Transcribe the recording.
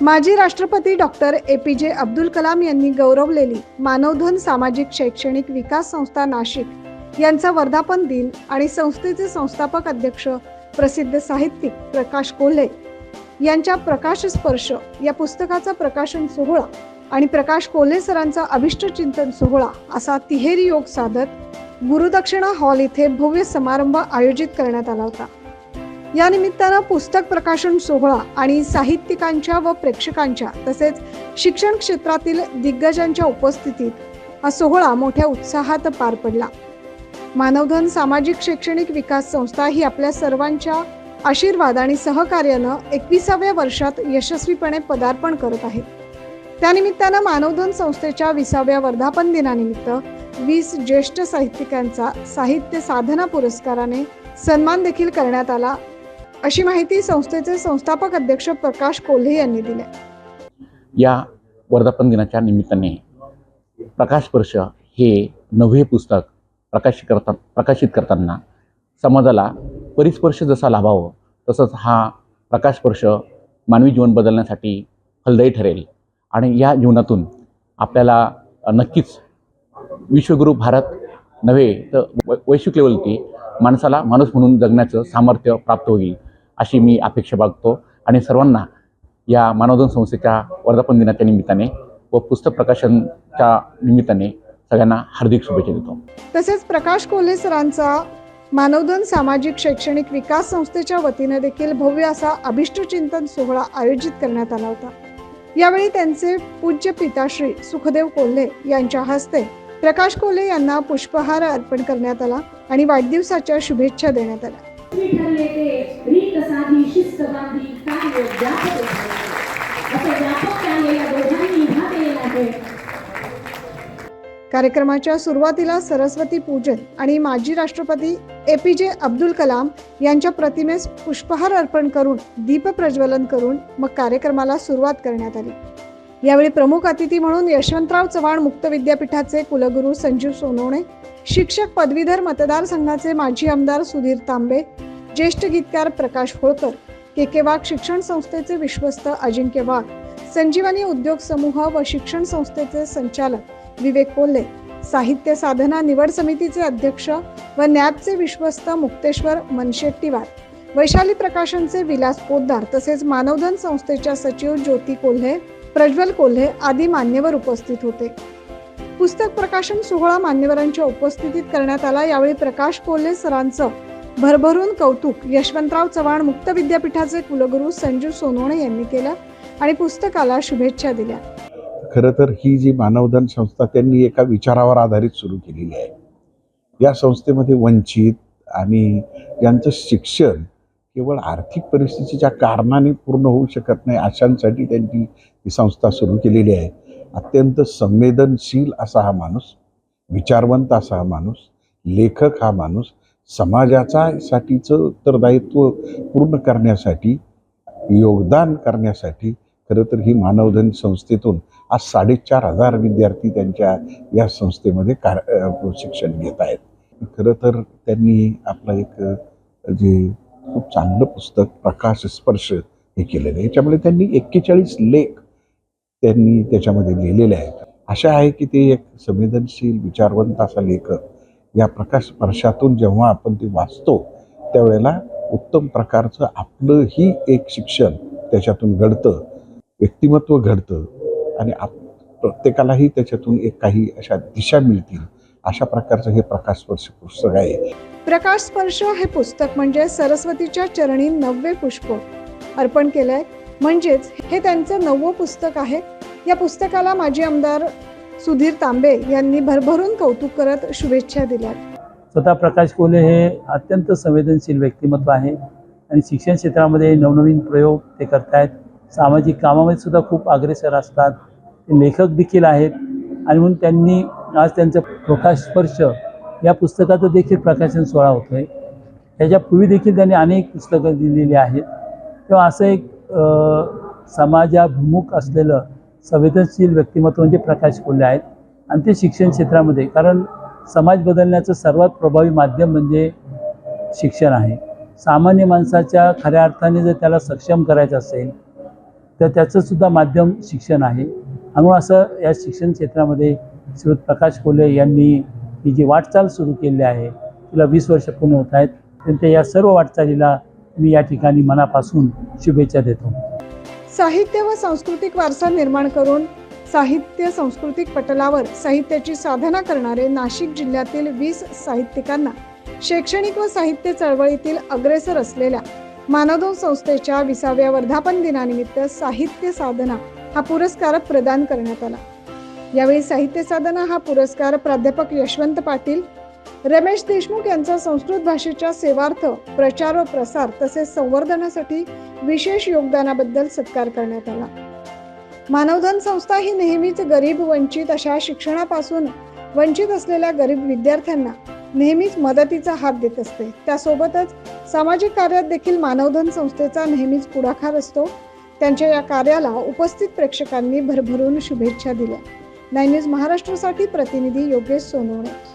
माजी राष्ट्रपती doctor APJ Abdul Kalam यांनी गौरवलेली मानवधन सामाजिक शैक्षणिक विकास संस्था नाशिक यांचा वर्धापन दिन आणि संस्थेचे संस्थापक अध्यक्ष प्रसिद्ध साहित्यिक प्रकाश कोल्हे यांच्या प्रकाश स्पर्श या पुस्तकाचा प्रकाशन सोहळा आणि प्रकाश कोल्हे सरांचा अभिष्ट चिंतन सोहळा असा तिहेरी योग साधत गुरुदक्षिणा हॉल इथे भव्य समारंभ आयोजित करण्यात आला होता। या निमित्तानं पुस्तक प्रकाशन सोहळा आणि साहित्यिकांच्या व प्रेक्षकांच्या तसेच शिक्षण क्षेत्रातील दिग्गजांच्या उपस्थितीत हा सोहळा मोठ्या उत्साहात पार पडला। मानवधन सामाजिक शैक्षणिक विकास संस्था ही आपल्या सर्वांच्या आशीर्वाद आणि सहकार्यानं 21व्या वर्षात यशस्वीपणे पदार्पण करत आहे। त्यानिमित्तानं मानवधन संस्थेच्या 20व्या वर्धापन दिनानिमित्त 20 ज्येष्ठ साहित्यिकांचा साहित्य साधना पुरस्काराने सन्मान देखील करण्यात आला, अशी माहिती संस्थेचे संस्थापक अध्यक्ष प्रकाश कोल्हे यांनी दिली। या वर्धापन दिनाच्या निमित्ताने प्रकाश स्पर्श हे नवे पुस्तक प्रकाशित करताना समाजाला परिस्पर्श जसा लाभावं तसंच हा प्रकाश स्पर्श मानवी जीवन बदलण्यासाठी फलदायी ठरेल आणि या जीवनातून आपल्याला नक्कीच विश्वगुरु भारत नव्हे तर वैश्विक लेवलती माणसाला माणूस म्हणून जगण्याचं सामर्थ्य प्राप्त होईल अशी मी अपेक्षा बाळगतो आणि सर्वांना या मानवधन संस्थेच्या वर्धापन दिनाच्या निमित्ताने व पुस्तक प्रकाशनच्या निमित्ताने सगळ्यांना हार्दिक शुभेच्छा देतो। तसेच प्रकाश कोल्हे सरांचा मानवधन सामाजिक शैक्षणिक विकास संस्थेच्या वतीने देखील भव्य असा अभिष्ट चिंतन सोहळा आयोजित करण्यात आला होता। यावेळी त्यांचे पूज्य पिता श्री सुखदेव कोल्हे यांच्या हस्ते प्रकाश कोल्हे यांना पुष्पहार अर्पण करण्यात आला आणि वाढदिवसाच्या शुभेच्छा देण्यात आल्या। कार्यक्रमाच्या सुरुवातीला सरस्वती पूजन आणि माजी राष्ट्रपती APJ अब्दुल कलाम यांच्या प्रतिमेस पुष्पहार अर्पण करून दीप प्रज्वलन करून मग कार्यक्रमाला सुरुवात करण्यात आली। यावेळी प्रमुख अतिथी म्हणून यशवंतराव चव्हाण मुक्त विद्यापीठाचे कुलगुरू संजीव सोनवणे, शिक्षक पदवीधर मतदारसंघाचे माजी आमदार सुधीर तांबे, ज्येष्ठ गीतकार प्रकाश होळकर, KK वाघ शिक्षण संस्थेचे विश्वस्त अजिंक्य वाघ, संजीवनी उद्योग समूह व शिक्षण संस्थेचे संचालक विवेक कोल्हे, साहित्य साधना निवड समितीचे अध्यक्ष व नॅबचे विश्वस्त मुक्तेश्वर मनशेट्टीवार, वैशाली प्रकाशनचे विलास पोद्दार तसेच मानवधन संस्थेच्या सचिव ज्योती कोल्हे, प्रज्वल कोल्हे आदी मान्यवर उपस्थित होते। पुस्तक प्रकाशन सोहळा मान्यवरांच्या उपस्थितीत करण्यात आला। यावेळी प्रकाश कोल्हे सरांचं भरभरून कौतुक यशवंतराव चव्हाण मुक्त विद्यापीठाचे कुलगुरू संजीव सोनवणे यांनी केलं आणि पुस्तकाला शुभेच्छा दिल्या। खरं तर ही जी मानवधन संस्था त्यांनी एका विचारावर आधारित सुरू केलेली आहे। या संस्थेमध्ये वंचित आणि ज्यांचं शिक्षण केवळ आर्थिक परिस्थितीच्या कारणाने पूर्ण होऊ शकत नाही अशांसाठी त्यांनी ही संस्था सुरू केलेली आहे। अत्यंत संवेदनशील असा हा माणूस, विचारवंत असा हा माणूस, लेखक हा माणूस समाजाचा साठीचं उत्तरदायित्व पूर्ण करण्यासाठी, योगदान करण्यासाठी खरं तर ही मानवधन संस्थेतून आज 4,500 विद्यार्थी त्यांच्या या संस्थेमध्ये शिक्षण घेत आहेत। खरं तर त्यांनी आपलं एक जे खूप चांगलं पुस्तक प्रकाश स्पर्श हे केलेलं आहे। याच्यामुळे त्यांनी 41 लेख त्यांनी त्याच्यामध्ये लिहिलेले आहेत। आशा आहे की ते एक संवेदनशील विचारवंत असा लेखक या प्रकाश स्पर्शातून जेव्हा आपण ते वाचतो त्यावेळेला उत्तम प्रकारचं आपलंही एक शिक्षण त्याच्यातून घडतं, व्यक्तिमत्व घडतं आणि प्रत्येकालाही त्याच्यातून एक काही अशा दिशा मिळतील अशा प्रकारचं हे प्रकाश स्पर्श पुस्तक आहे। प्रकाश स्पर्श हे पुस्तक म्हणजे सरस्वतीच्या चरणी 9वे पुष्प अर्पण केलंय, म्हणजेच हे त्यांचं 9वं पुस्तक आहे। या पुस्तकाला माजी आमदार सुधीर तांबे यांनी भरभरून कौतुक करत शुभेच्छा दिल्या। स्वतः प्रकाश कोल्हे हे अत्यंत संवेदनशील व्यक्तिमत्व आहे आणि शिक्षण क्षेत्रामध्ये नवनवीन प्रयोग ते करतायत। सामाजिक कामामध्ये सुद्धा खूप अग्रेसर असतात, ते लेखक देखील आहेत आणि म्हणून त्यांनी आज त्यांचं प्रकाश स्पर्श या पुस्तकाचं देखील प्रकाशन सोहळा होतोय। त्याच्यापूर्वी देखील त्यांनी अनेक पुस्तकं दिलेली आहेत। तेव्हा असं एक समाजाभिमुख असलेलं संवेदनशील व्यक्तिमत्व म्हणजे प्रकाश कोल्हे आहेत आणि ते शिक्षण क्षेत्रामध्ये, कारण समाज बदलण्याचं सर्वात प्रभावी माध्यम म्हणजे शिक्षण आहे। सामान्य माणसाच्या खऱ्या अर्थाने जर त्याला सक्षम करायचं असेल तर त्याचं सुद्धा माध्यम शिक्षण आहे. म्हणून असं या शिक्षण क्षेत्रामध्ये श्रीयुत प्रकाश कोल्हे यांनी ही जी वाटचाल सुरू केली आहे तिला 20 वर्ष पूर्ण होत आहेत. त्यांच्या या सर्व वाटचालीला मी या ठिकाणी मनापासून शुभेच्छा देतो. साहित्य व सांस्कृतिक वारसा निर्माण करून साहित्य सांस्कृतिक पटलावर साहित्याची साधना करणारे नाशिक जिल्ह्यातील 20 साहित्यिकांना शैक्षणिक व साहित्य चळवळीतील अग्रेसर असलेल्या मानवधन संस्थेच्या 20व्या वर्धापन दिनानिमित्त साहित्य साधना हा पुरस्कार प्रदान करण्यात आला. यावेळी साहित्य साधना हा पुरस्कार प्राध्यापक यशवंत पाटील, रमेश देशमुख यांचा संस्कृत भाषेच्या सेवार्थ, प्रचार व प्रसार तसेच संवर्धनासाठी विशेष योगदानाबद्दल सत्कार करण्यात आला. मानवधन संस्था ही नेहमीच गरीब, वंचित अशा शिक्षणापासून वंचित असलेल्या गरीब विद्यार्थ्यांना नेहमीच मदतीचा हात देत असते. त्यासोबतच सामाजिक कार्यात देखील मानवधन संस्थेचा नेहमीच पुढाकार असतो. त्यांच्या या कार्याला उपस्थित प्रेक्षकांनी भरभरून शुभेच्छा दिल्या. 9 न्यूज महाराष्ट्रासाठी प्रतिनिधी योगेश सोनवणे.